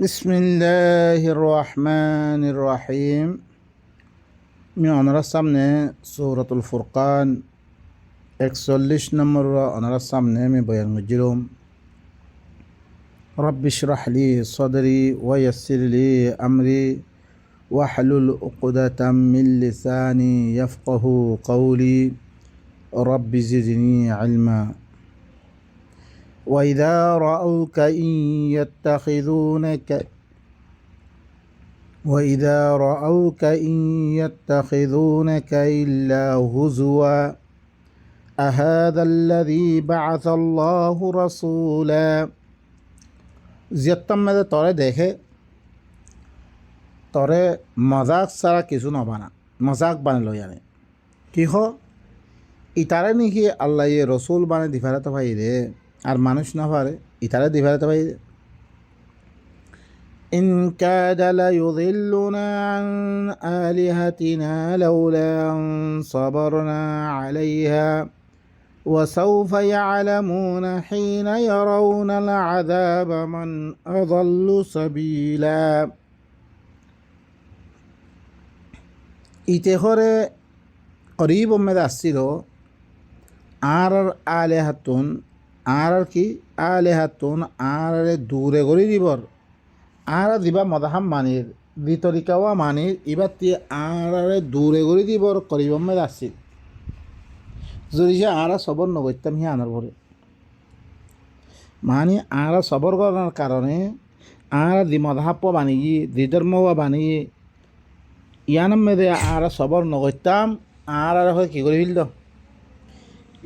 বিসমিল্লাহির রহমানির রহিম। আমি ওনার সামনে সূরাতুল ফুরকান 41 নম্বর ওনার সামনে আমি বয়ান করছিলাম। রব্বি ইশরাহ লি সাদরি ওয়া ইয়াসসির লি আমরি ওয়াহলুল উকদাতাম মিন লিসানি ইয়াফকাহু কওলি রব্বি জিদনি ইলমা। وإذا رأوك إن يتخذونك إلا هزوا أهذا الذي بعث الله رسولا। জিয়াত্তাম মেদে তরে দেখে তরে মজাক সারা কিছু নবানা, মজাক বানালো জানে কি হ ইতারে নাকি আল্লাহ রসুল বানে দিফারাতে ভাই রে, আর মানুষ না পারে ইতারে দিফারাতে ভাই রে। إن كاد ليضلنا عن آلهتنا لولا أن صبرنا عليها وسوف يعلمون حين يرون العذاب من أضل سبيلا। ইতেহরে করিব মেদে আসছিল আর আলেহাতুন আর কি আলেহাতুন আর দূরে করে দিবর আর দিবা মদাহাম মানির বিতরিকাওয়া মানির ইবাতি আর দূরে করে দিবর করিব মেদে আসছিল যদি সে আর সবর নগত্যম হি আনার ভরে মানে আর সবর করার কারণে আর দি মদাহাপ্য বানিয়ে দি ধর্ম বানিয়ে ইয়ান মেদে আর সবর নগত্যম আর হয় কী করে ফেলল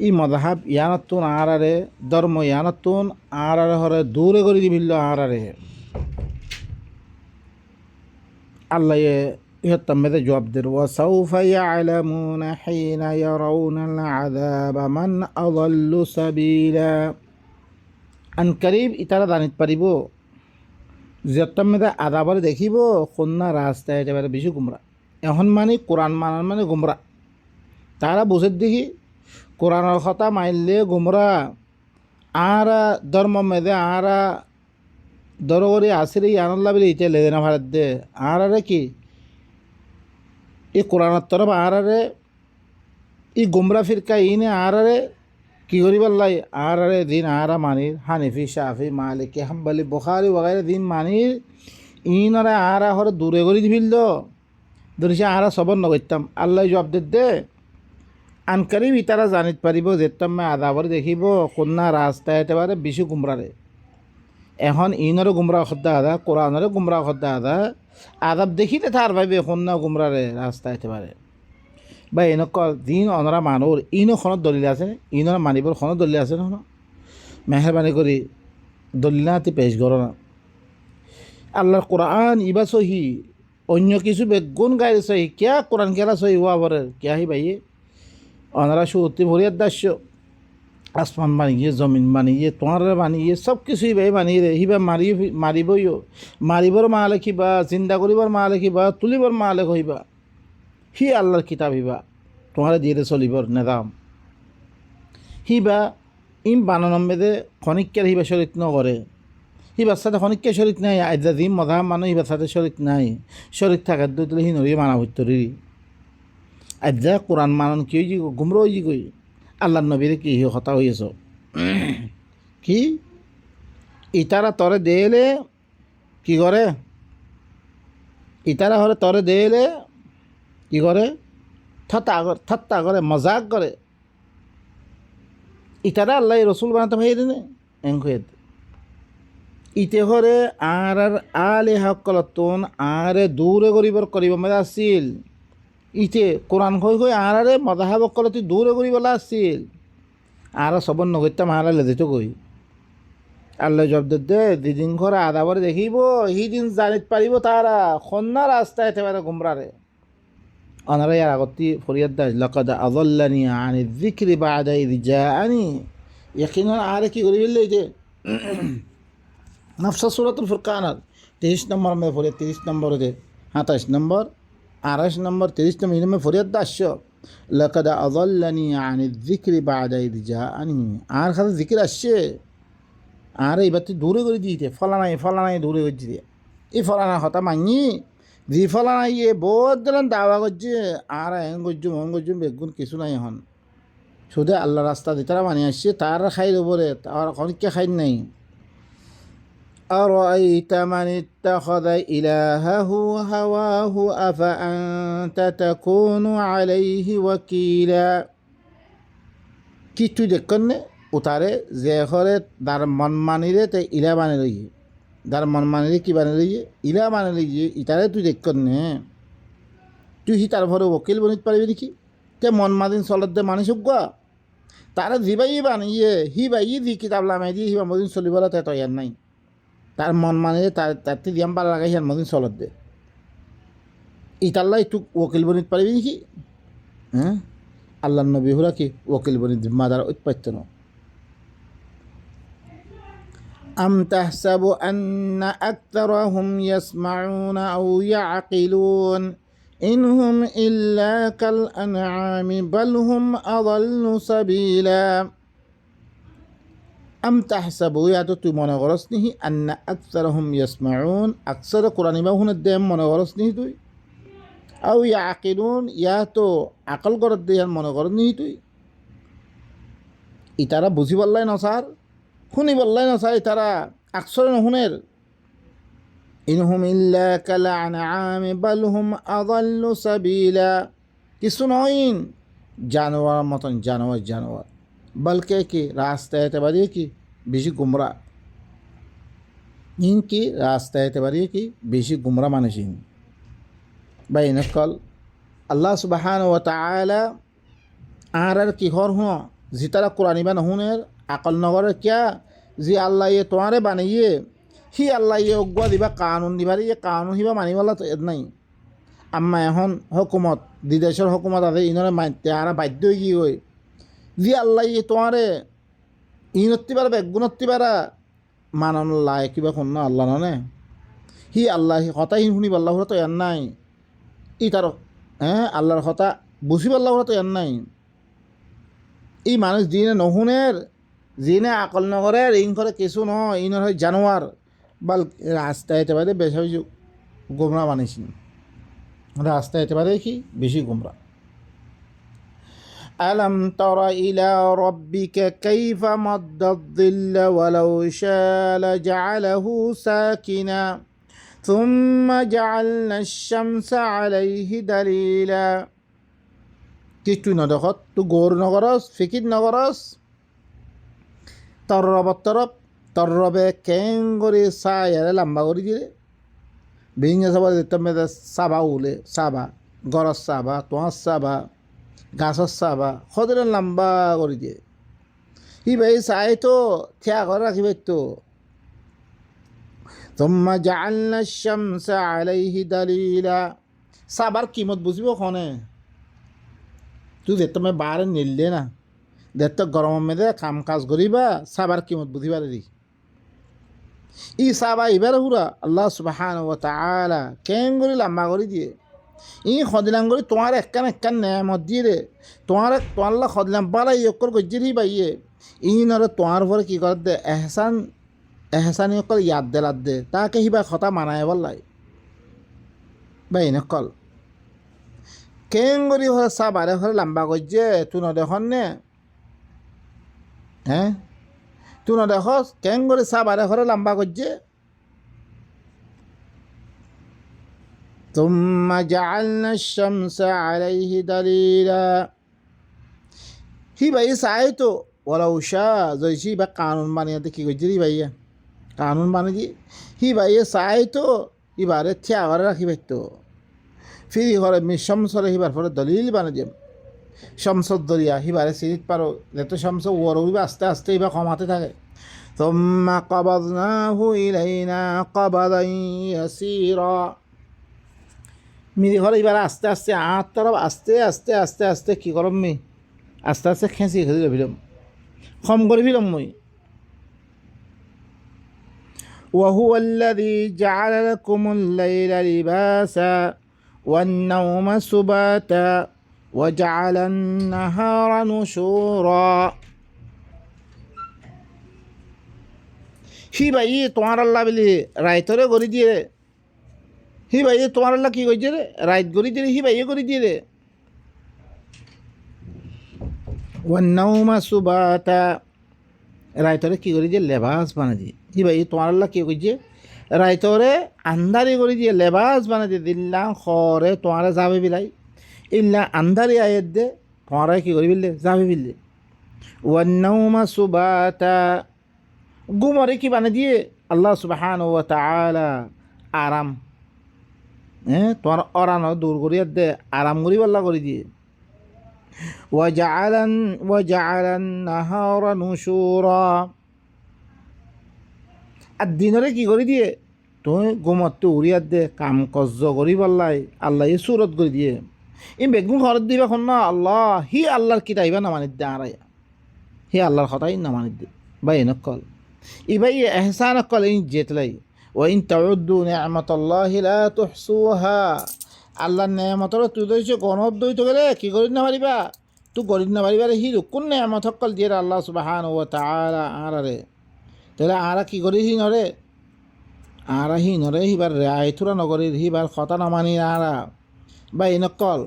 ই মদাহাব ইয়ানতুন আর ধর্ম ইয়ানতুন আর হরে দূরে করে দি ফেলল আর আল্লাহ ইহত্তম মেদে জবাব দের ওয়াসাউফা ইয়ালামুনা হিনা ইয়ারাউনাল আযাবা মান আযাল্লু সাবিলা। আন করিব ইতারা জানিত পারিব জিয়ত্তম মেদে আযাবরে দেখিব কন্যা রাস্তায় একেবারে বেশি গুমরা। এখন মানে কোরআন মানার মানে গুমরা, তারা বুঝে দেখি কোরআনের কথা মাইলে গুমরা আর ধর্ম মেদে আর দরগরি আসিরে আনল্লা বলে ইতে লেদে না ভারত দে আর কি এই কোরআনের তরফ আর ই গুমরা ফিরকা ইনে আর কি করিবার লাই আর দিন আর মানির হানিফি শাফি মালিকি হাম্বলি বুখারি ওগাইরে দিন মানির ইনরে আর হরে দূরে করে দিবিল ধরিছে আর সবর নগত্যম আল্লাহ জবাব দে আনকারিব ইতারা জানিত পারিব যেতমে আদাবর দেখিব কন্যা রাস্তায় একেবারে বেশি গুমরারে। এখন ইনরে গুমরা খদ্দা আদা কোরআনরে গুমরা খদ্দা আদা আদাব দেখিতে তার ভাইবে কন্যা গুমরারে রাস্তায় একেবারে বা এনেক দিন অনরা মানুর ইনো খনত দলিল আছে ইনরা মানিবর খনত দলিল আছে না মেহরবানি করি দলিল নাতি পেশ করো না। আল্লাহর কোরআন ইবা সহি অন্য কিছু বেগুন গায়ে সহি ক্যা কোরআন কেলা সহি হওয়া বরে ক্যা হি ভাইয়ে অনারা সুতি ভরিয়ার দাস্য আসমান বানিয়ে জমিন বানিয়ে তোমার বানিয়ে সব কিছুই ভাই বানিয়ে রে হিবা মারিবইও মারিবর মা লেখিবা চিন্তা করিবার মা লেখিবা তুলিবর মা লেখ হইবা হি আল্লাহর কিতাব হিবা তোমার দিয়ে চলিবর নেদাম হিবা ইম বানানম্বেদে খনিকের হিবা শরিক নগরে হিবার সাথে খনিকের শরিক নাই আইদা দিম মধা মানুষ হিবার সাথে শরিক নাই শরিক থাকার দুই তুলে হি নড়ি মানা হইতরি আজ্জা কোরআন মানন কি হয়েছি গুমরা হয়েছি কই আল্লাহর নবীরে কি হতা হয়েছ কি ইতারা তরে দেলে কি করে ইতারা হরে তরে দেলে কি করে ঠাট্টা করে মজাক করে ইতারা আল্লাহ রসুল বানাতে ভাই দিনে এঙ্কুয়ে ইতে হরে আর আলে হকলতন আরে দূরে করিব মেদা আসছিল ইতে কোরআন হৈ আরে মদাহাব অকলতি দূরে করিবলা আসছিল আর সবর নগত্যম আর লেদিত কই আল্লাহ জবাব দে দিদিন ঘরে আদাবরে দেখিব সিদিন জানিত পারিব তারা কন্যা রাস্তায় একেবারে গুমরারে অনারা ইয়ার আগতি ফরিয়াদ দাস লাকাদ আযাল্লানি আনি যিকরি বাদা ইয জাআনি ইয়াকিন আর কি করি বললে যে নফস সূরাতুল ফুরকানের 30 নম্বর মে ফরিয়াদ 30 নম্বর দে 27 নম্বর 28 নম্বর 30 নম্বর ইনমে ফরিয়াদ দাস লাকাদ আযাল্লানি আনি যিকরি বাদা ইয জাআনি আর খালি জিকির আসছে আর এইবার দূরে করে দিতে ফলানাই দূরে করে দিয়ে ই ফলানা কথা মানি যি ফলানা ইয়ে বহুত দিলেন দাওয়া করছে আর এন গজ্জুম বেগুন কিছু নাই এখন শুধু আল্লাহ রাস্তা দিয়ে তারা মানি আসছে তার খাইর উপরে আর অনেককে খাই নাই أرأيت من اتخذ إلهه هواه أفأنت تكون عليه وكيلا কিছু দেখুন উতারে যে ঘরে তার মন মানিলে তাই ইলা বানিয়ে লইয়ে তার মন মানিলে কি বানিয়ে লইয়ে ইলা বানিয়ে লইয়ে ইতারে তুই দেখুন নে তুই হি তার ঘরে ওকিল বনিত পারবি দেখি তে মন মাদিন চলত দে মানুষ গা তারা যিবাই বানিয়ে হি বাই দি কিতাব লামাই দিয়ে হিবা মদিন চলিবলৈ তাই তৈয়ার নাই তার মন মানিলে তার দিয়াম পালা লাগাই হিয়ার মদিন চলত দে ইতাল্লাই তুই ওকিল বনিত পারবি দেখি হ্যাঁ আল্লাহ নবী হুরা কি ওকিল বনিত মাদার উৎপাত্য ন أم تحسب أن أكثرهم يسمعون أو يعقلون إن هم إلا كالأنعام بل هم أضل سبيلا أم تحسب يا تو من غرسنه أن أكثرهم يسمعون أكثر قرآن ما هنا الدم من غرسنه توي أو يعقلون يا تو عقل قرد ديان من غرسنه توي إتارا بوزي والله نصار শুনি বললাই না চাই তারা আকসর হুনের ইনহুম ইল্লা কাল আনআমি বাল হুম আযাল্লু সাবিলা কিছু নয়ন জানোয়ার মতন জানোয়ার বলকে কি রাস্তা এতবারে কি বেশি গুমরা ইনকি রাস্তা এতবারে কি বেশি গুমরা মানুষ ইন বাইনকল আল্লাহ সুবহানাহু ওয়া তাআলা আর কি হর হুঁ জিতারা কোরআন বা নহুনের আকল নগরে কিয়া যে আল্লাহ ইয়ে তোমারে বানিয়ে হি আল্লাহ ইয়ে অজ্ঞা দিবা কানুন দিবার ইয়ে কানুন হিবা মানিবলা নাই আম্মা এখন হকুমত বিদেশের হকুমত আছে ইনরে মানতে আর বাধ্য হয়ে গিয়ে হই যে আল্লাহ ইয়ে তোমারে ইনত্তি পারা বেগুনত্তি পারা মানন লাই কিবা কোন না আল্লাহ ননে হি আল্লাহ কথা হি শুনিব আল্লাহ তো এর নাই ই তার আল্লাহর কথা বুঝিব আল্লাহ তো এর নাই ই মানুষ দিনে নহুনের জিনে আকল নগরে রিং করে কিছু নয় ইনর হয় জানোয়ার বাল রাস্তায় এতে পারে বেশি বেশি গোমরা বানিয়েছি রাস্তায় এতে পারে কি বেশি গোমরা ألم تر إلى ربك كيف مد الظل ولو شاء لجعله ساكنا ثم جعلنا الشمس عليه دليلا কিছু না দেখত তুই গৌর নগরস ফিকির নগরস তরবে কেং করে সায়ারে লম্বা করে দিয়ে ভেঙে সবার দেখতাম সাবা উলে সাবা গরস সাবা তোমার সাবা গাছর সাবা সদরে লম্বা করে দিয়ে ই ভাই চাই তো থিয়া করে রাখিবে তো ثم جعلنا الشمس عليه دليلا সাবার কিমত বুঝিব খনে তুই দেখতে বারে নিলে না দেখতে গরমের মেয়েদের কাম কাজ করিবা সাবার কিমত বুঝিবার দি ই সাবা এবার হুরা আল্লাহ সুবহানাহু ওয়া তাআলা কেন করে লম্বা করে দিয়ে ই খদিলাম করে তোমার একখান নেয়ামত দিয়ে রে তোমার খদিলাম বালাই অকর গজ্জিরি বাইয়ে ই নরে তোমার উপরে কি করে দে এহসানি অকল ইয়াদ দেলাদ দে তাকে হিবা কথা মানায় বললাই বাই নকল কেন করে হরে সাবারে হরে লম্বা করছে তুই নদেখন নে হ্যাঁ তুই না দেখ কেন করে সাবারে ঘরে লম্বা করছে ثم جعلنا الشمس عليه دليلا হি ভাই চাই তো ওলা উষা জয়সি বা কানুন বানিয়ে কি করছে রে ভাইয়া কানুন বানিয়ে হি ভাইয়ে চাই তো এবারে থিয়া ঘরে রাখিবে তো ফিরি ঘরে শমসরে হিবার পরে দলিল বানিয়ে শমসর দরিয়া হিবারে সিরিত পারো যেহেতু শমস ওর উঠবে আস্তে আস্তে এবার কমাতে থাকে ثم قبضناه إلينا قبضا يسيرا মিরি ঘরে এবার আস্তে আস্তে তরফ আস্তে কি করম মি আস্তে খেঁচি ফেলিলাম কম করে ফেলাম মই وهو الذي جعل لكم الليل لباسا والنوم سباتا وجعل النهار نشورا হি ভাই তোমার আল্লাহ বলি রাইতরে করে দিয়ে হি ভাই তোমার আল্লাহ কি কইছে রে রাইত করি দিয়ে হি ভাইয়ে করি দিয়ে রে ওয়ান্নাউমা সুবাতা রাইতরে কি করি দিয়ে লেবাস বানা দিয়ে হি ভাই তোমার আল্লাহ কি কইছে রাইতরে আন্ধারি করে দিয়ে লেবাস বানা দিয়ে দিল্লাম খরে তোমারে যাবে বিলাই ইল্লা আন্ধারি আয়ের দে তোমারা কি করি বিললে যাবে বিললে ওয়ান্নাউমা সুবাতা গুমরে কি বানা দিয়ে আল্লাহ সুবহানাহু ওয়া তাআলা আরাম তোমার অরানো দূর করিয়া দে আরাম করি পাল্লা করে দিয়ে ওয়াজাআলান নাহারা নুশুরা আর দিনরে কি করে দিয়ে তুমি গোমরতে উড়িয়ার দে কাম কজ্জ করি পাল্লাই আল্লাহ এই সুরত করে দিয়ে এই বেগুন ঘরত দিবা খন না আল্লাহ হি আল্লাহর কিতাইবা না মানিত দে আড়াই হি আল্লাহর কথাই না মানিত দে বা এনেকল ইবাই এহসান কল ইন জেতলাই ওয়াইন তাউদ্দু নি'মাতাল্লাহি লা তুহসুহা আল্লাহর নেয়ামতর তুই দইছ গণব দইতে গেলে কি করি না পারিবা তুই গরিব না পারিবা রে হি কোন নেয়ামত সকল দিয়ে আল্লাহ সুবহানাহু ওয়া তাআলা আরারে তাহলে আরা কি করি হি নরে আরা হি নরে হিবার রেআই থুরা নগরীর হিবার কথা না মানি আরা বা ইনকল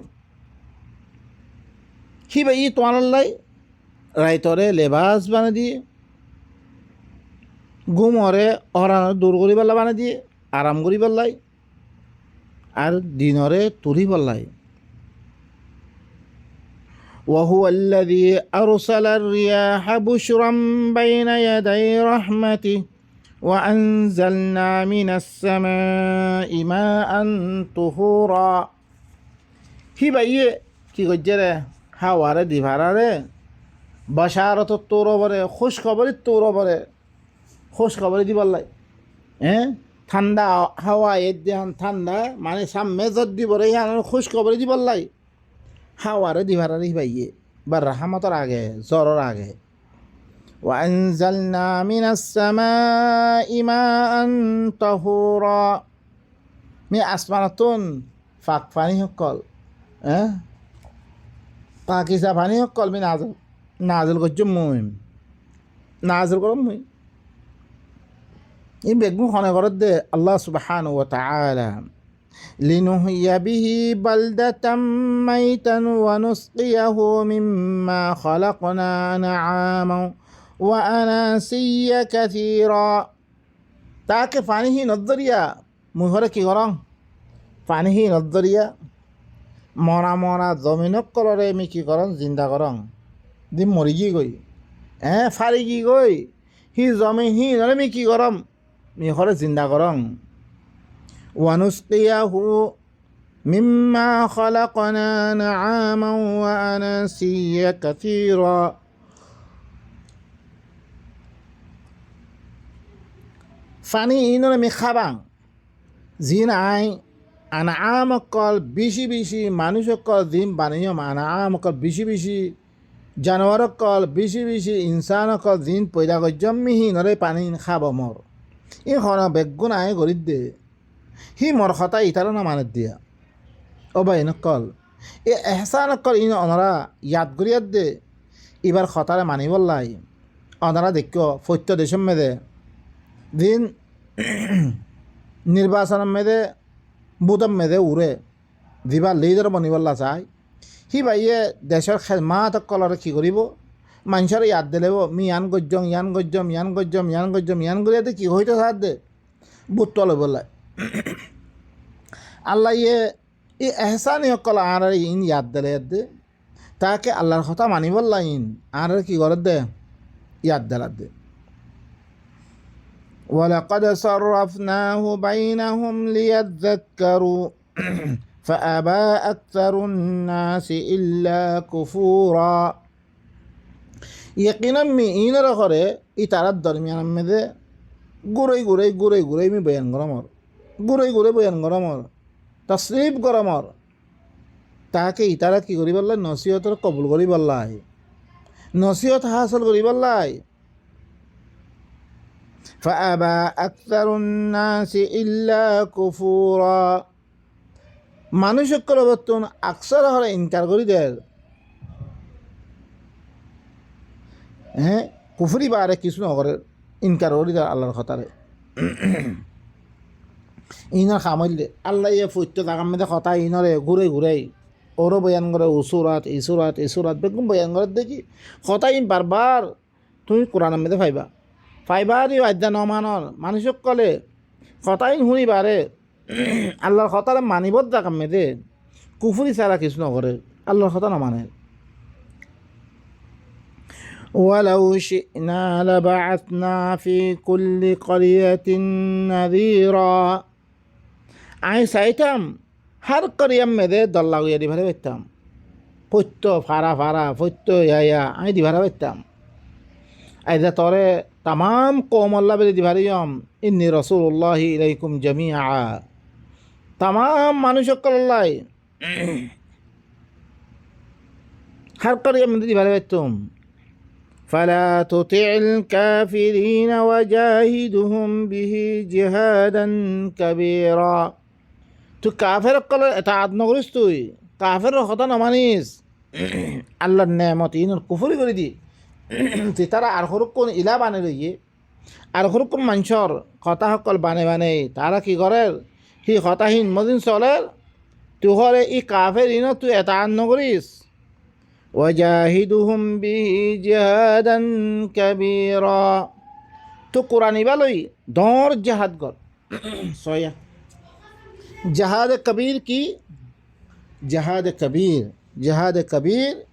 হি ভাই তোমার আল্লাহ রাইতরে লেবাস বানা দিয়ে গুমরে অরানো দূর করি পাল্লা বানা দিয়ে আরাম করি পাল্লাই আর দিনরে তুরি পাল্লাই وهو الذي أرسل الرياح بشرا بين يدي رحمته وأنزلنا من السماء ماء طهورا হি ভাইয়ে কি করছে রে হাওয়ারে দিভারারে বাসারত তোর বরে খুশ খবরের তোর বরে খোঁজ খবরে দি পারলাই ঠান্ডা হাওয়া এর দেহান ঠান্ডা মানে সামনে যত দিব রে খোঁজ খবরে দি পারলাই হাওয়ারে দিভারে ভাইয়ে বা রাহামতর আগে জ্বরের আগে ওয়ানজালনা মিনাস সামাই মাআন তাহুরা মি আসমানাতুন ফাক পানি সকল পাকিজা পানি সকল মি নাজল করছুম মুই নাজল করম মুই এই বেগুন খনে ঘরত দে আল্লাহ সুবহানাহু ওয়া তাআলা লিনুহইয়া বিহি বালদাতাম মাইতান ওয়া নুসকিয়াহু মিম্মা খালাকনা আনআমা ওয়া আনাসিয়া কাসীরা তাকে পানিহি নদরিয়া মুহরে কি করং পানিহি নদরিয়া মরা মরা জমিনক কলরে আমি কি করং জিন্দা করং দি মরি গি গই ফারি গি গই হি জমিন হি নরে আমি কি করম মিহরে জিন্দা করং ওয়ানুসকিয়াহু মিম্মা খালাকনা আনআমা ওয়া আনাসিয়া কাসীরা ফানি ইনরে মি খাবাং জিন আই আনআম কল বেশি বেশি মানুষ কল জিন বানিয়ম আনআম কল বেশি বেশি জানোয়ার কল বেশি বেশি ইনসান কল জিন পয়দা গজম মিহি নরে পানি খাব মর ই হন বেগুন আয় গরিব দে হি মর খতা ইতার না মানত দিয়া ও ভাই নকল এ এহসান কল ইন অনরা ইয়াদ গরিয়াত দে এবার খতারে মানিব লাই অনরা দেখো ফত্য দেশম মেদে দিন নির্বাচন মেদে বুদম মেদে উড়ে দিবার লিডার বনিবল্লা চাই হি ভাইয়ে দেশের খেলমাত কলরে কি করিব মানুষের ইয়াদ দিলেব মি ইয়ান গজ্জম ইয়ান গজ্জম ইয়ান গজ্জম ইয়ান গজ্জম ইয়ান গরিয়াতে কি হইতে সার দে বুত তলে বললাই আল্লাহ ই এহসানি কল আর ইন ইয়াদ দিলে দে তাকে আল্লাহর কথা মানি বললা ইন আর কি করে দে ইয়াদ দিলার দে ولقد صرفناه بينهم ليذكروا فأبى أكثر الناس إلا كفورا يقينا مين رخره إتارات درميان مده গুড়াই মি বয়ান গরমর গুড়াই বয়ান গরমর তসরিফ গরমর তাকে ইতারা কি করি বললাই নসিহতর কবুল করি বললাই নসিহত হাসল করি বললাই فأبى أكثر الناس إلا كفورا মানুষ সকল বর্তমান আকসর হলে ইনকার করি দেয় কুফরি বারে কিছু নগরে ইনকার করি দেয় আল্লাহর কথারে ইনর খামইলে আল্লাহ ইয়ে ফুটত তাকার মধ্যে কথা ইনরে ঘুরে ঘুরাই ওরও বয়ান করে উসুরাত ইসুরাত ইসুরাত বেগুন বয়ান করে দেখি কথা ইন বারবার তুমি কোরআনের মধ্যে পাইবা ফাইবারই আদ্যা নমানর মানুষক কলে কথা ইন শুনিবারে আল্লাহর কথারে মানিবত দেখার মেয়েদে কুফুরি ছাড়া কিছু নকরে আল্লাহর কথা নমানে ولو شئنا لبعثنا في كل قرية نذيرا আমি চাইতাম হার করিয়াম মেয়েদে দল্লা গুইয়া দিবারে পারতাম ফত্য ফারা ফারা ফত্য ইয়া আমি দিবারে পারতাম আইদা তরে তামাম কৌমল্লা বেলে দিবারিয়ম ইন্নি রসুল্লাহি ইলাইকুম জামিআ তামাম মানুষ সকল্লাই হার করিয়াম মেয়েদে দিবারে পারতাম فلا تطع الكافرين وجاهدهم به جهادا كبيرا তুই কাফের কলে এতাআত নকরিস তুই কাফের কথা নমানিস আল্লাহর নেমত ইনর কুফরি করে দি তুই তারা আর হরুক্ষণ ইলা বানে রইয়ে আর হরুক্ষণ মানুষর কথা সকল বানে বানে তারা কি করে সি কথাহীন মদিন চলে তুই হরে ই কাফের ইন তুই এতাআত নকরিস ওয়াজাহিদুহুম বিহি জিহাদান কাবীরা তো কোরআন ইবালই দর জিহাদ কর সয়া जहाद कबीर की जहाद कबीर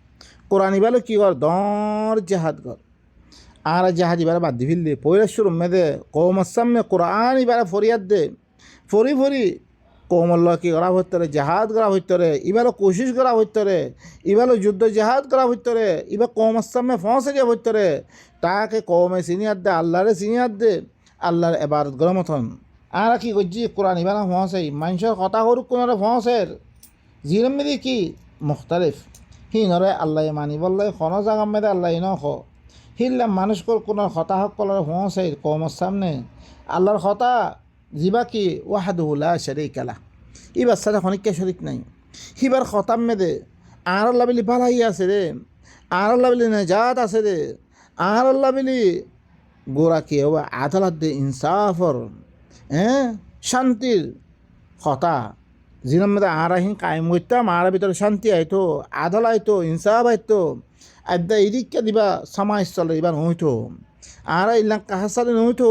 कुरानी वालों की और दौर जहाद कर आरा जहाद इबारा बात दिल दे पोयर शुरू में दे कौम असम में कुरान इबारा फरियाद दे फरी फरी कौम अल्लाह की गरा होते रहे जहाद गरा होते रहे इबारा कोशिश गरा होते रहे इबारा युद्ध जहाद गरा होते रहे इबारा कौम असम में फंस गया होते रहे ताकि कौम सीनियत दे अल्लाह रे सीनियत दे अल्लाह इबारत गरमथन आरा কি করছি কোরআন ইবানা ফসেই মানুষের কথা করুক কোন ফসের জিরম মেদি কি মুখতালিফ হি নরে আল্লাহ মানি বললাই খন জাগাম মেদে আল্লাহ ন খ হিল্লা মানুষ কোন কথা সকলের ফসেই কমর সামনে আল্লাহর কথা জিবা কি ওয়াহাদুহু লা শারীকা লা ইবার সাথে খনিকে শরীক নাই হিবার খতাম মেদে আর আল্লাহ বিলি ভালাই আছে রে আর আল্লাহ বিলি নাজাত আছে রে আর আল্লাহ বিলি গোরা কি হবে আদালত দে ইনসাফর শান্তির কথা জিনার মধ্যে আরাহীন কায়েম করতাম আর ভিতরে শান্তি আইতো আদল আইতো ইনসাফ আইতো আদ্যা ইদিককে দিবা সমাজ চলে এবার নহইতো আর ইল্লা কাহাসালে নহইতো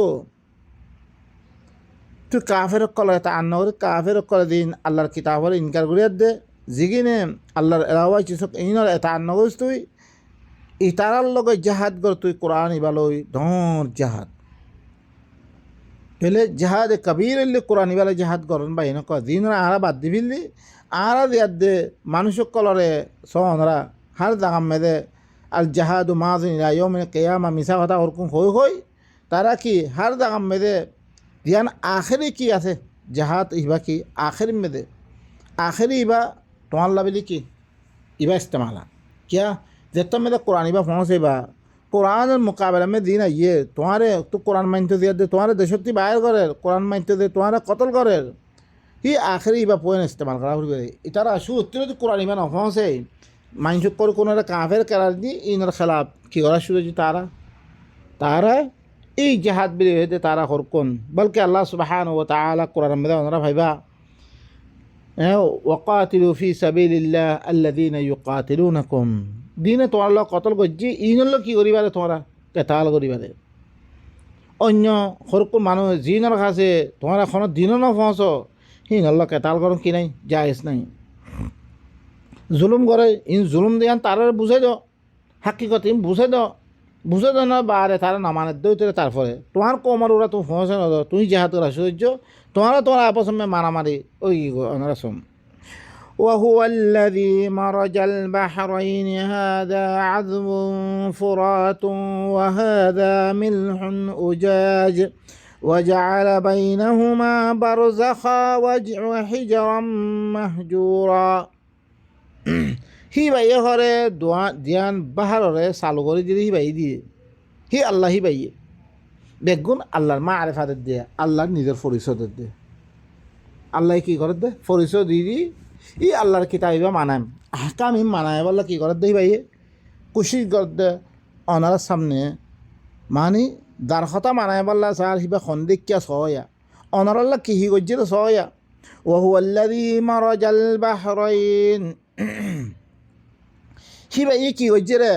তুই কাফের কলে এটা আন্নগরে কাফের কলে দিন আল্লাহর কিতাবর ইনকার করিয়া দে জিগিনে আল্লাহর এলাওয়াই চিসক ইনর এটা আন্নগরিস তুই ইতারার লগে জাহাদ কর তুই কোরআন ইবালই ধর জাহাদ পেলে জাহাদ কবির কোরআন ইবালে জাহাদ করেন বা এনক দিন আরা বাদ দিবিলি আরা দিয়ার দে মানুষ কলরে সনরা হার দাগাম মেদে আল জাহাদু মাজিন ইলা ইয়াউমিল কিয়ামা মিছা কথা ওরকম হই তারা কি হার দাগাম মেদে দিয়ান আখেরি কি আছে জাহাদ ইবা কি আখেরি মেদে আখেরি ইবা তোমার লাবিলি কি ইবা ইস্তেমালা क्या যেটা মেদে কোরআন ইবা পৌঁছেবা कुरान मुकाबले में दीन ये तुम्हारे तो कुरान मानते दिया दे तुम्हारे देशक्ति बाहर करे कुरान मानते दे तुम्हारा कत्ल करे ही आखिरी बा पोइन इस्तेमाल करा हुई इतारा शु उत्तर तो कुरान में ना फंसे माइंड कर कोन काफिर करार दी इनर खिलाफ की गरा शुरू जी तारा ई जिहाद भी दे तारा खरकुन बल्कि अल्लाह सुब्हानाहु व तआला कुरान में ना भाईबा वक़ातिलू फी सबीलिल्लाह अल्लज़ीना युक़ातिलूनकुम দিনে তোমার লোক কতল করছি ইনর লোক কী করিবারে তোমরা কেতাল করিবারে অন্য সরকুর মানুষ জিনর কাছে তোমার এখনো দিনও না পৌঁছ হিনর লোক কেতাল করুন কি নাই জায়েজ নাই জুলুম করে ইন জুলুম দিয়ান তার বুঝাই দাও হাকিকত ইন বুঝে দাও না বারে তারা নামানের দই তোরে তারপরে তোমার কমর ওরা তুমি পৌঁছে না তুমি জেহাদ করা সহ্য তোমার আপস মারামারি ওই ওনারা শোন وهو الذي مرج البحرين هذا عذب فرات وهذا ملح أجاج وجعل بينهما برزخا وحجرا مهجورا হি বাইয়ে ঘরে দিয়ান বাহারে চালু করে দিলে হি বাই দিয়ে হি আল্লাহ হি বাইয়ে বেগুন আল্লাহর মা আরেফাদের দিয়ে আল্লাহর নিজের পরিচয় দিয়ে আল্লাহ কি করে দে পরিচয় দিয়ে ই আল্লাহর কিতাব মানাম আহকাম ইম মানায় বললে কী করে দেই ভাইয়ে কুশি করে দে অনার সামনে মানি দার কথা মানায় বললা স্যার হিবা সন্দিকিয়া সয়া অনার আল্লাহ কি হি গজ্জির সয়া ওয়াহুয়াল্লাযী মারাজাল বাহরাইন হিবা ই কি গজ্জিরে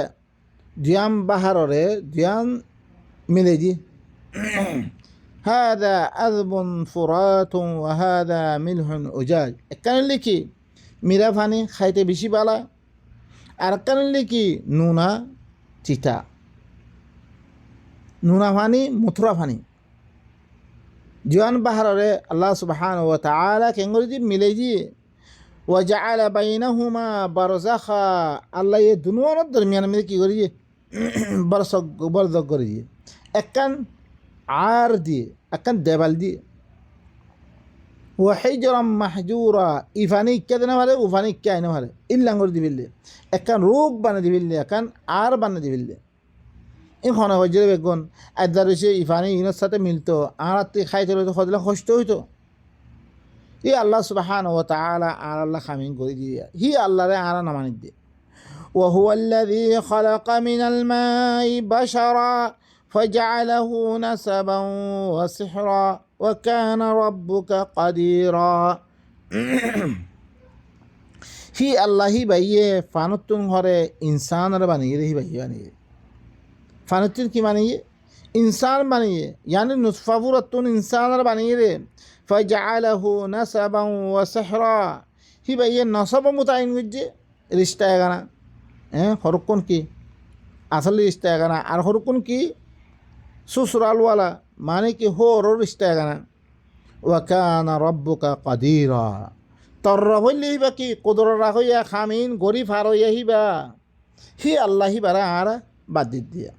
দুয়াম বাহাররে দুয়াম মিলেজি هذا عذب فرات وهذا ملح أجاج كان لكي ميرا فاني خايته بشي بالا আর كان لكي نونا চিতা নুনা ফানি মথুরা ফানি জোয়ান বাহারে আল্লাহ সুবহানাহু ওয়া তাআলা কেঙ্গরি মিলেজি ওয়া জাআলা বাইনাহুমা বারযাখা আল্লাহ এই দুনোর দরমিয়ান মধ্যে কি করি বরজখ করি একখান আর দিয়ে একখান দেবাল দিয়ে ওয়া হিজরাম মাহজুরা ইফানি কেদনা মারে উফানি কে আইনা মারে ইল্লাঙ্গর দিবিল্লে একখান রূপ বানা দিবিল্লে একখান আর বানা দিবিল্লে এই খনা হজরে বেগুন আদার হইছে ইফানি ইনের সাথে মিলতো আর খাইতে হইতো খদলা কষ্ট হইতো ই আল্লাহ সুবহানাহু ওয়া তাআলা আর আল্লাহ খামিন করে দিয়ে হি আল্লাহরে আর না মানি দিয়ে ওয়া হুয়াল্লাযী খালাকা মিনাল মাই বাশারা فجعله نسبا وسحرا وكان ربك قديرا হি আল্লাহ হি বাইয়ে ফানুতুন ঘরে ইনসানরে বানিয়ে হি বাইয়ে বানিয়ে ফানুতুন কি বানিয়ে ইনসান বানিয়ে यानी নুতফাফুরাতুন ইনসানরে বানিয়ে রে ফাজআলাহু নাসাবান ওয়া সিহরা হি বাইয়ে নসব মুতাইন গজে রিশতা এগানা হরকুন কি আসলে রিশতা এগানা আর হরকুন কি ससुराल वाला माने कि हो और रिश्ता है ना वकाना रब्बुका कदीरा तर रही बा कि कुदर रखो या खामीन गरी फारो यही बा ही अल्लाह ही बारा आरा बाद दिया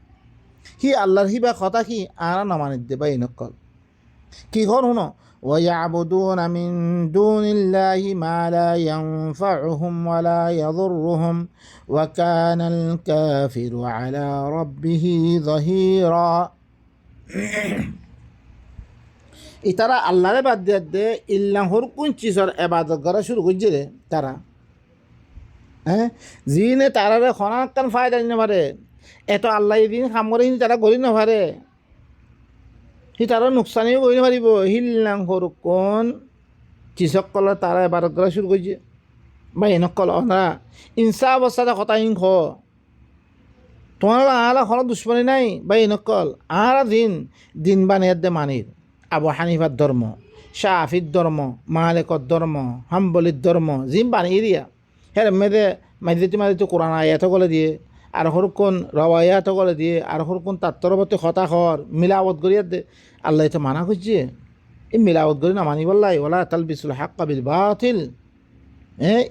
ही अल्लाह ही बा खता कि आरा न मान दे भाई नकल कि घर हुनो ويعبدون من دون الله ما لا ينفعهم ولا يضرهم وكان الكافر على ربه ظهيرا ইতারা আল্লাহরে বাদ দিয়ে দে ইল্লাহর কোন চিজর ইবাদত করা শুরু করছে রে তারা জিনে তারারে খনাকান ফায়দা নিতে পারে এত আল্লাহ দিন কাম করে তারা করি না পারে সি তারা নোকসানিও করি না পারিব হিল্লাহর কোন চিজকল তারা ইবাদত করা শুরু করছে বা এনেকল না ইনসা অবস্থাতে কথা ইংখ তোমার আলা কোনো দুশ্মনী নাই ভাই নকল আর দিন বানিয়ে দে মানির আবু হানিফার ধর্ম শাফির ধর্ম মালিকর ধর্ম হাম্বলির ধর্ম জিম বানিয়ে দিয়া হ্যাঁ মেয়েদে মাইদিতে কোরআন আয়াত গলে দিয়ে আর হরকুন রওয়ায়াত গলে দিয়ে আর হরকুন তাত্তরবর্তী হতা খর মিলাওয়াত করিয়া দে আল্লাহ তো মানা করছে এই মিলাওয়াত করি না মানি বললাই ওলা তালবিসুল হাক্কা বিল বাতিল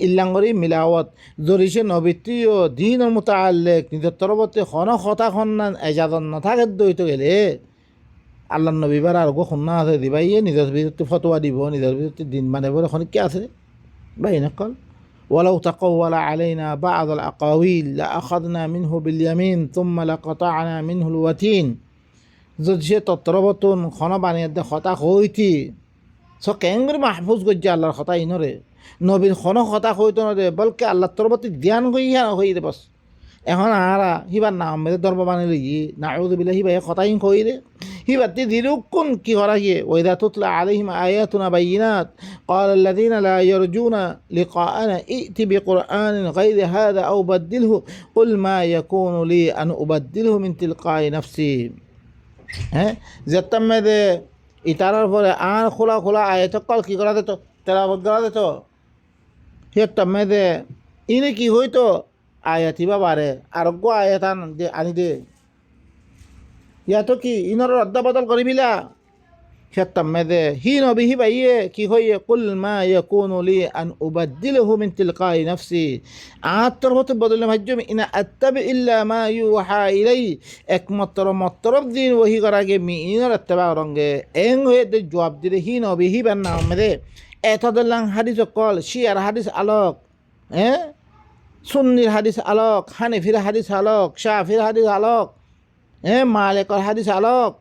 ইল্লাঙ্গরি মিলাওয়াত জরিসে নবীতীয় দিনের মুতাআল্লিক নিজের তরবতে খন কথা খন্নান এজাজত নাথাকে দইতে গেলে আল্লাহ নবীবার আর গো খুন্না আছে দিবাইয়ে নিজের বিরুদ্ধে ফতোয়া দিব নিজের বিরুদ্ধে দিন মানে বলে এখন কে আছে ভাই নকল ولو تقول علينا بعض الأقاويل لأخذنا منه باليمين ثم لقطعنا منه الوتين যদি সে তত্রবতন খন বানিয়ে দে হতা হইতি সো কেঙ্গরি মাহফুজ গজ্জা আল্লাহর হতা ইনরে নবীর কোনো কথা হইতো না রে বলকে আল্লাহ তোর প্রতি ধ্যান হই রে বস এখন আরা হিবার নাম মেয়েদের ধর্ম বানিয়ে ই নাউযুবিল্লাহ হিবা কথাই কই রে হিবার দিরুকুন কি করা গিয়ে ওয়াইদা তুতলা আলাইহিম আয়াতুনা বাইয়িনাত قال الذين لا يرجون لقاءنا ائت بقرآن غير هذا أو بدله قل ما يكون لي أن أبدله من تلقاء نفسي যেতাম মেয়েদে ইতারার পরে আর খোলা আয়াত কল কি করা দিত তেলাওয়াত করা দিত হেতা মেদে ইনে কি হইতো আয়াতি বাবারে আরোগ্য আয়াতান দে আনি দে ইয়াতো কি ইনর রদ্দা বদল করিবিলা হেতা মেদে হি নবী হি বাইয়ে কি হইয়ে কুল মা ইয়াকুনু লি আন উবাদদিলহু মিন তিলকাই নফসি আত্তর হতে বদলে ভাজ্যম ইনা আত্তাবি ইল্লা মা ইউহা ইলাই একমাত্র মতরব দিন ওহি করাগে মি ইনর আত্তাবা রঙ্গে এং হয়ে দে জবাব দিলে হি নবী হি বান্না মেদে এতদল্লাং হাদিস কল শিয়ার হাদিস আলোক সুন্নির হাদিস আলোক হানিফির হাদিস আলোক শাফির হাদিস আলোক মালিকর হাদিস আলোক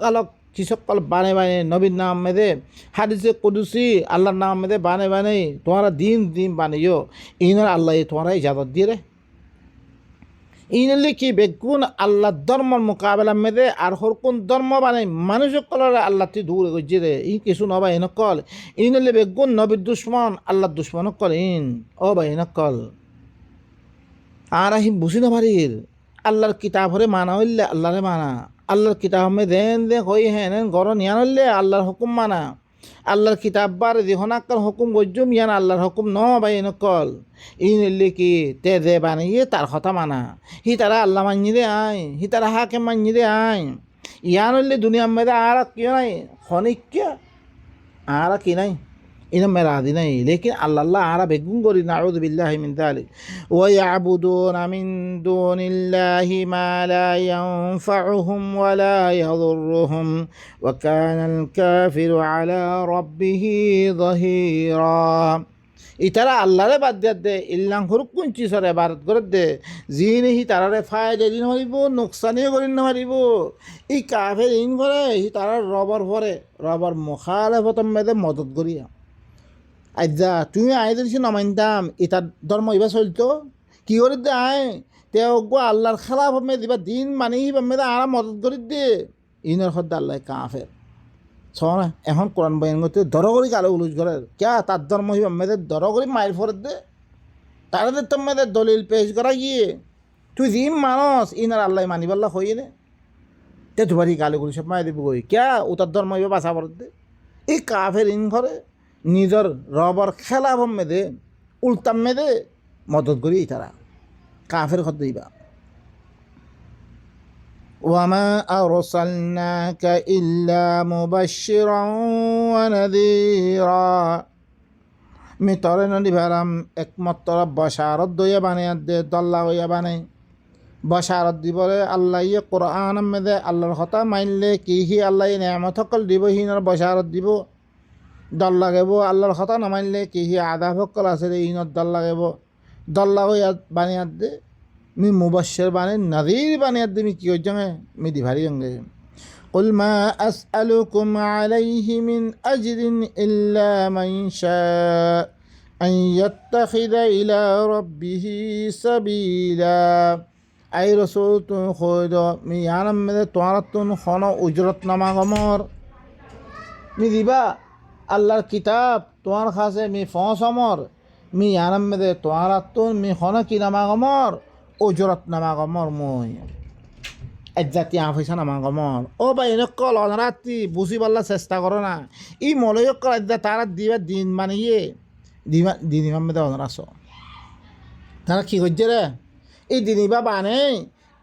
আলোক সকল বানে নবীর নাম মেদে হাদিসে কুদুসি আল্লাহর নাম মেদে বানে তোমারা দিন বানিও ইনার আল্লাহ তোমারা ইজাজত দিয়ে রে ইনলে কি বেগুন আল্লাহ ধর্মর মোকাবেলা মেদে আর হরকুন ধর্ম বানাই মানুষ কলরে আল্লাহ তি দূর গজ্জি রে ই কিছু নবা এনকল ইনলে বেগুন নবীর দুশ্মন আল্লাহ দুশ্মন কল ইন ও বা এনকল আর আহিম বুঝি না পারির আল্লাহর কিতাব হরে মানা হইলে আল্লাহরে মানা আল্লাহর কিতাব মে দেন দে হই হেন গর নিয়ান হইলে আল্লাহর হুকুম মানা আল্লাহর কিতাব বার দিহনাক্কর হুকুম গজ্জুম ইয়ান আল্লাহর হুকুম ন বাই নকল ইনলে কি তে দে বানিয়ে তার কথা মানা হি তারা আল্লাহ মানি দে আই হি তারা হাকে মানি দে আই ইয়ান হইলে দুনিয়া মেদে আর কি নাই খনিক আর কি নাই ইনা মেরা দি নাই লেকিন আল্লাহ আল্লাহ আরা বেগুন করি নাউযু বিল্লাহি মিন যালিক ওয়া ইয়াবুদুনা মিন দুনিল্লাহি মা লা ইয়ানফাউহুম ওয়া লা ইয়াদুররুহুম ওয়া কানাল কাফিরু আলা রাব্বিহি যাহিরা ইতারা আল্লাহরে বাদ দিয়া দে ইল্লাং হুরকুন চিসরে ইবাদত করে দে জিনে হি তারারে ফায়দা দিন হইব নুকসানি করিন হারিব ই কাফের ইন করে হি তারা রবার ভরে রবার মুখালাফত মেদে মদত করিয়া আজ্জা তুমি আইদের সে নমাইতাম ইতার ধর্ম ইবা চলতো কি করে দে আয় তে গো আল্লাহর খেলাফ মে দিবা দিন মানি মেদে আরা মদত করি দে ইনের হদ্দা আল্লাহ কাফের না এখন কোরআন বয়ান করতে দর করি কালো উলুজ করে ক্যা তার ধর্ম হিবা মেয়েদের দর করি মায়ের ফরত দে তাদের তো মেয়েদের দলিল পেশ করা গিয়ে তুই জিম মানুষ ইনার আল্লাহ মানিবাল্লা হইয়ে নে তে দুবারই কালো গুলি সব মায়ে দিব কই ক্যা ও তার ধর্ম হিবা বাঁচা ফরত দে এই কাফের ইন ঘরে নিজের রবর খেলা মেদে উল্টাম মেদে মদত করি তারা কাফের খত দিবা وما أرسلناك إلا مبشرا ونذيرا মি তরে নদী ভেরাম একমাত্র বশারত দইয়া বানিয়ে দে দল্লা হইয়া বানাই বশারত দিবরে আল্লাহ ইয়ে কোরআন মেদে আল্লাহর কথা মানলে কি হি আল্লাহ নেয়ামত সকল দিব হিনার বশারত দিব দল লাগাব আল্লাহর কথা নামানলে কি হি আধা সকল আছে ইনত দল লাগাব দল্লা হইয়া বানিয়ে দে মি মুবাশশির বানে নাযীর বানিয়ে দে মি কি হইজঙ্গে মি দিভারি জঙ্গে قل ما أسألكم عليه من أجر إلا من شاء أن يتخذ إلى ربه سبيلا أي رسول خود মি ইয়ানাম মেদে তোয়ারাতুন খন উজরত নামা গমর মি দিবা আল্লাহর কিতাব তোমার খাসে মি ফসমর মি ইয়ানাম মেদে তোয়ারাতুন মি খন কি নামা গমর উজরত নামা গমর মই একজাতি আফিসা নামা গমর ও বা এনেকল অনারাত্রি বুঝি পাল্লা চেষ্টা করো না ই মলয়কল একদা তারা দিবা দিন মানিয়ে দিবা দিন ইমাম মেদে অনারাস তারা কি করছে রে এই দিন ইবা বানে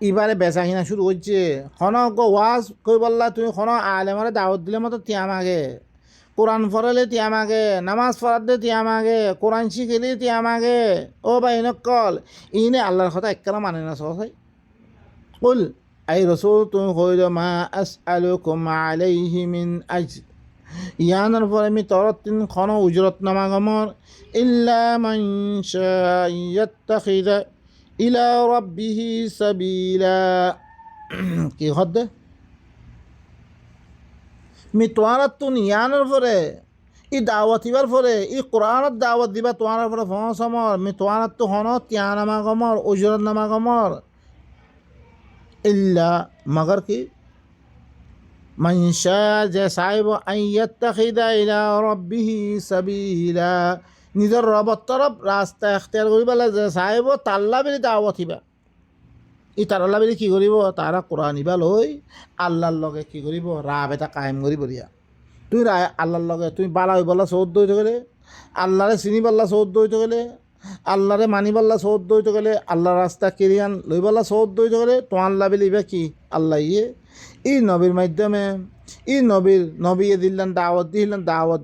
ইবারে বেচা কিনা শুরু করছে খন ওয়াজ কই বললা তুমি খন আলেমারে দাওয়াত দিলে মতো তিয়াম আগে কোরআন পড়ালে তিয়াম আগে নামাজ পড়াতে তিয়াম আগে কোরআন শিখিলে তিয়াম আগে ও বা এনেকল ইনে আল্লাহর কথা একলা মানে না সবাই কুল আই রসুল তুমি কইল মা আসআলুকুম আলাইহি মিন আজর ইয়ানার পরে আমি তরতিন খন উজরত নামা গমর ইল্লা মান শাআ ইয়াত্তাখিযা ইলা রাব্বিহি সাবিলা কি হদ্দে মি তোয়ারাতুন ইয়ানার পরে ই দাওয়াত দিবার পরে ই কোরআনত দাওয়াত দিবা তোয়ার পরে ফসমর মি তোয়ারাত হন তিয়া নামা গমর উজরত নামা গমর ইল্লা মগর কি মান শাআ যে সাহেব আন ইয়াত্তাখিযা ইলা রাব্বিহি সাবিলা নিজের রবর তরফ রাস্তা এখতিয়ার করিবা যে সাহেব তাল্লা বেলি দাওয়াত দিবা ই তারাল্লা বেলি কি করিব তারা কোরআন ইবা লই আল্লাহর লগে কি করিব রাব এটা কায়েম করিব দিয়া তুই আল্লাহর লগে তুমি বালা হইবলা চৌদ্দ হইতে গেলে আল্লাহরে চিনি পাল্লা চৌদ্দ হইতে গেলে আল্লাহরে মানি পাল্লা চৌদ্দ হইতে গেলে আল্লাহর রাস্তা কেরিয়ান লই পাল্লা চৌদ্দ হইতে গেলে তো আল্লাহ বেলি ইবা কি আল্লাহ ইয়ে ই নবীর মাধ্যমে ই নবী দিলেন দাওয়াত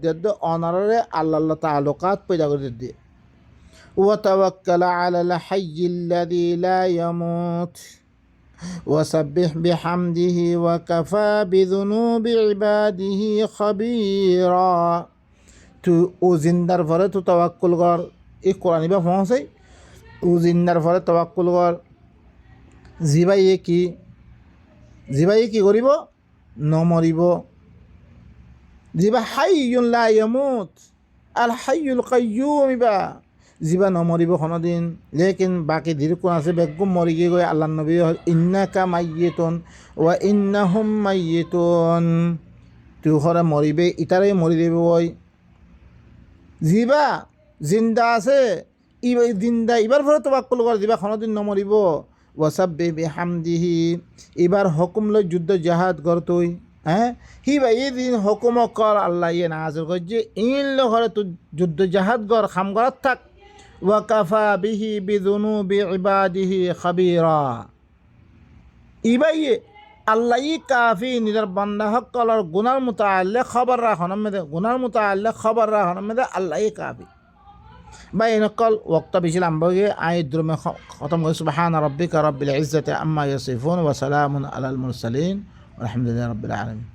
দিয়ে অনারে আল্লাহ তাআলুকাত পয়দা করে দিয়ে وتوكل على الحي الذي لا يموت وسبح بحمده وكفى بذنوب عباده خبيرا تو ও জিন্দার পরে তো তাওয়াক্কুল কর এই কোরআন বা পৌঁছে ও জিন্দার পরে তাওয়াক্কুল কর জিবাইয়ে কি করিব নমরিব জিবা হাইয়ুন লা ইয়ামুত আল হাইয়ুল কাইয়্যুম ইবা জিবা নমরিব কোনোদিন লেকিন বাকি ধীর কোন আছে বেগুম মরি গিয়ে গৈ আল্লাহ নবী ইন্নাকা মাইয়িতুন ওয়া ইন্নাহুম মাইয়িতুন তুই ঘরে মরিবে ইটারে মরি দেবে ওই জিবা জিন্দা আছে জিন্দা এবার পরে তোবাক্কুল করে দিবা কোনোদিন নমরিব ওয়াসাব্বি বিহামদিহি এবার হুকুম লই যুদ্ধ জাহাদ কর তুই হ্যাঁ হিবা এই দিন হুকুম কর আল্লাহ ইয়ে নাজর কর যে ইন লো ঘরে তুই যুদ্ধ জাহাদ কর খাম করার থাক ওয়াকাফা বিহি বিদুনুবি ইবাদিহি খাবিরা ইবাইয়ে আল্লাহ কাফি নিজের বান্দা সকলের গুনার মুতাআল্লে খবর রাখন মেদে গুনার মুতাআল্লে খবর রাখন মেদে আল্লাহ কাফি বা এনকল ওয়াক্ত বেশি লাম্বগে আয়াত দ্রমে খতম করে সুবহান রাব্বিকা রাব্বিল ইজ্জাতি আম্মা ইয়াসিফুন ওয়া সালামুন আলাল মুরসালিন আলহামদুলিল্লাহি রাব্বিল আলামিন।